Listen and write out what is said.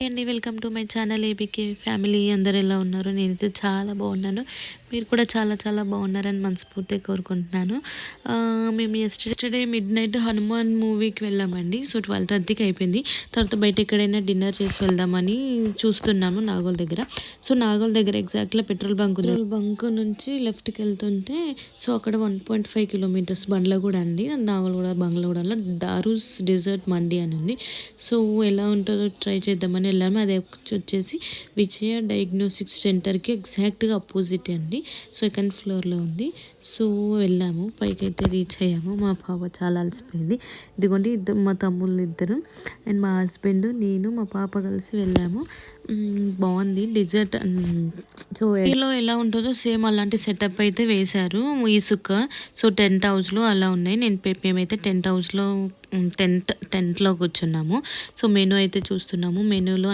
అండి welcome to my channel ABK family. అందరు ఎలా ఉన్నారు? నేనైతే చాలా బాగున్నాను. మీరు కూడా చాలా చాలా బాగున్నారని మనస్ఫూర్తిగా కోరుకుంటున్నాను. మేము ఎస్టర్డే మిడ్ నైట్ హనుమాన్ మూవీకి వెళ్ళామండి. సో 12:30కి అయిపోయింది. తర్వాత బయట ఎక్కడైనా డిన్నర్ చేసి వెళ్దామని చూస్తున్నాము నాగోల్ దగ్గర. సో నాగోల్ దగ్గర ఎగ్జాక్ట్గా పెట్రోల్ బంక్ నుంచి లెఫ్ట్కి వెళ్తుంటే సో అక్కడ 1.5 కిలోమీటర్స్ బండ్లగూడ అండి, నాగోల్గూడ బంగ్లగూడలో దారూస్ డెజర్ట్ మండి అని ఉంది. సో ఎలా ఉంటుందో ట్రై చేద్దామని వెళ్ళాము. అది వచ్చేసి విజయ డయాగ్నోస్టిక్స్ సెంటర్కి ఎగ్జాక్ట్గా అపోజిట్ అండి. సెకండ్ ఫ్లోర్లో ఉంది. సో వెళ్ళాము, పైకి అయితే రీచ్ అయ్యాము. మా పాప చాలా అలసిపోయింది. ఇదిగోండి మా తమ్ముళ్ళు ఇద్దరు అండ్ మా హస్బెండ్, నేను, మా పాప కలిసి వెళ్ళాము. బాగుంది డెజర్ట్. సో ఏలో ఎలా ఉంటుందో సేమ్ అలాంటి సెటప్ అయితే వేశారు. ఇసుక సో టెంట్ హౌస్లో అలా ఉన్నాయి. మేమైతే టెంట్ హౌస్లో టెంట్లో కూర్చున్నాము. సో మెనూ అయితే చూస్తున్నాము. మెనూలో